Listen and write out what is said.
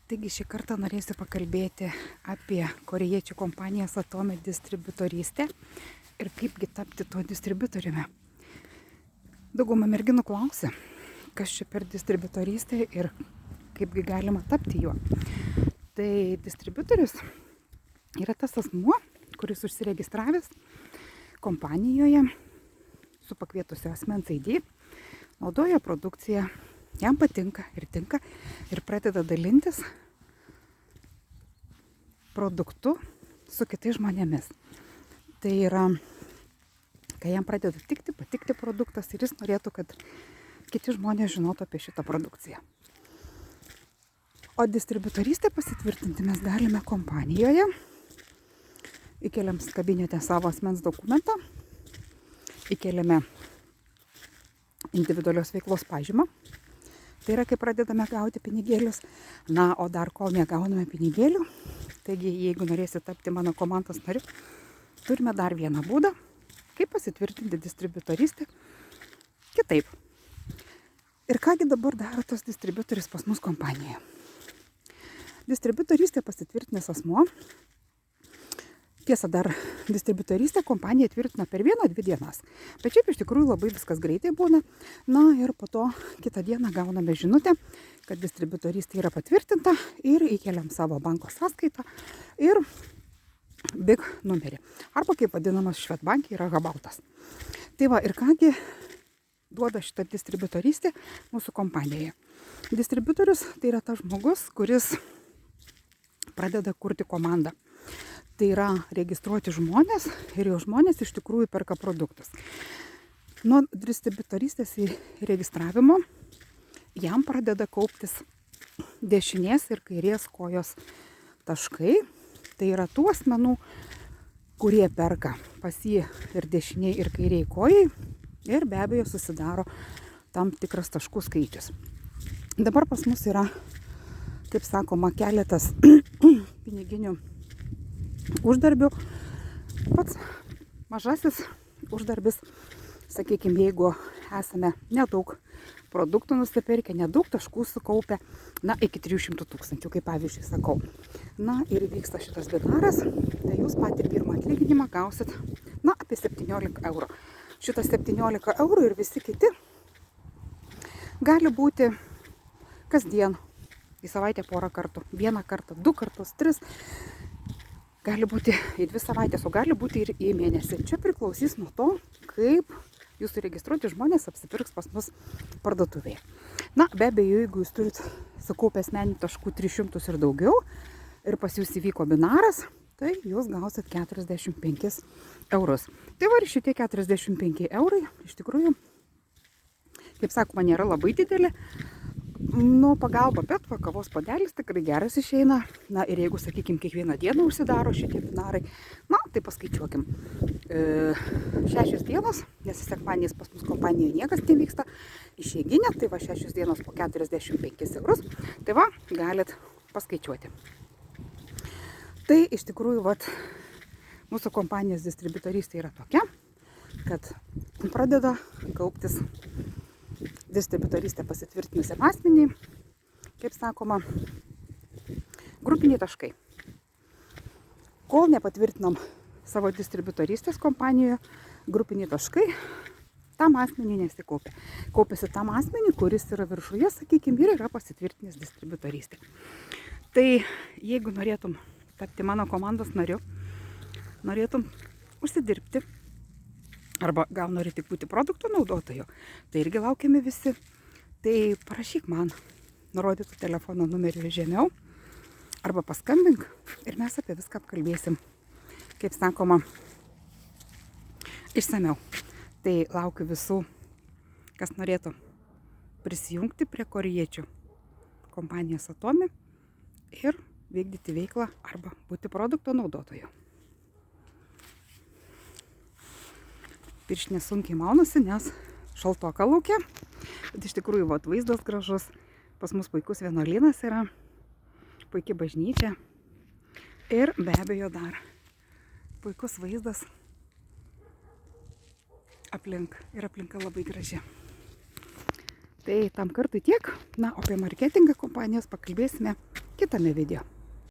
Taigi šį kartą norėsiu pakalbėti apie korėjiečių kompanijos Atome distributorystę ir kaipgi tapti tuo distributoriumi. Dauguma merginų klausia, kas čia per distributorystė ir kaipgi galima tapti juo. Tai distributorius yra tas asmuo, kuris užsiregistravęs kompanijoje su pakvietusio asmens ID, naudoja produkciją, jam patinka ir pradeda dalintis produktu su kitais žmonėmis. Tai yra, kai jam pradeda patikti produktas ir jis norėtų, kad kiti žmonės žinotų apie šitą produkciją. O distributorystę pasitvirtinti mes galime kompanijoje. Įkeliam kabinete savo asmens dokumentą, įkeliame individualios veiklos pažymą. Tai yra, kai pradedame gauti pinigėlius. Na, o dar kol negauname pinigėlių, taigi jeigu norėsi tapti mano komandos nariu, turime dar vieną būdą, kaip pasitvirtinti distributorystę kitaip. Ir kągi dabar daro tas distributorius pas mus kompanijoje. Distributorystė pasitvirtinęs asmuo. Tiesa, dar distributorystę kompanija tvirtina per 1-2 dienas. Bet šiaip iš tikrųjų labai viskas greitai būna. Na ir po to kitą dieną gauname žinutę, kad distributorystė yra patvirtinta ir įkeliam savo banko sąskaitą ir BIG numerį. Arba kaip vadinamas Švedbanke yra Habautas. Tai va, ir kągi duoda šitą distributorystę mūsų kompanijoje. Distributorius tai yra tas žmogus, kuris pradeda kurti komandą. Tai yra registruoti žmonės ir jau žmonės iš tikrųjų perka produktus. Nuo distributorystės įregistravimo jam pradeda kauptis dešinės ir kairės kojos taškai. Tai yra tų asmenų, kurie perka pas jį ir dešiniai ir kairiai kojai ir be abejo susidaro tam tikras taškų skaičius. Dabar pas mus yra, kaip sakoma, keletas piniginių uždarbių. Pats mažasis uždarbis, sakykime, jeigu esame nedaug produktų nusipirkę, nedaug taškų sukaupę, na, iki 300 000, kaip pavyzdžiui sakau. Na, ir vyksta šitas binaras, tai jūs patį pirmą atlyginimą gausit, na, apie 17 eurų. Šitas 17 eurų ir visi kiti gali būti kasdien, į savaitę porą kartų, 1 kartą, 2 kartus, 3. Gali būti į 2 savaitės, o gali būti ir į mėnesį. Čia priklausys nuo to, kaip jūsų registruoti žmonės apsipirks pas mus parduotuvėje. Na, be abejo, jeigu jūs turit sukaupę asmeninių taškų 300 ir daugiau ir pas jūs įvyko binaras, tai jūs gausit 45 eurus. Tai va, ir šitie 45 eurai iš tikrųjų, kaip sakoma, nėra labai didelė. Nu, pagalba, bet va, kavos puodelis tikrai geras išeina. Na, ir jeigu, sakykime, kiekvieną dieną užsidaro šitie binarai, na, tai paskaičiuokim. 6 dienos, nes sekmadieniais pas mus kompanijoje niekas nevyksta, išeiginė, tai va 6 dienos po 45 eurus, tai va, galit paskaičiuoti. Tai iš tikrųjų, va, mūsų kompanijos distributorystė yra tokia, kad pradeda kauptis distributorystę pasitvirtinusiam asmeniui, kaip sakoma, grupiniai taškai. Kol nepatvirtinom savo distributorystės kompanijoje, grupiniai taškai tam asmeniui nesikaupia. Kaupiasi tam asmeniui, kuris yra viršuje, sakykime, ir yra pasitvirtinęs distributorystę. Tai jeigu norėtum tapti mano komandos nariu, norėtum užsidirbti, arba gal nori tik būti produktų naudotoju, tai irgi laukiame visi. Tai parašyk man nurodytų telefono numerių žemiau arba paskambink ir mes apie viską apkalbėsim, kaip sakoma, išsamiau. Tai laukiu visų, kas norėtų prisijungti prie korėjiečių kompanijos Atome ir vykdyti veiklą arba būti produkto naudotoju. Pirštinės sunkiai maunusi, nes šaltoka laukia, bet iš tikrųjų vat, vaizdas gražus, pas mus puikus vienuolynas yra, puikia bažnyčia ir be abejo dar puikus vaizdas aplink ir aplinka labai graži. Tai tam kartui tiek. Na, o apie marketingą kompanijos pakalbėsime kitame video.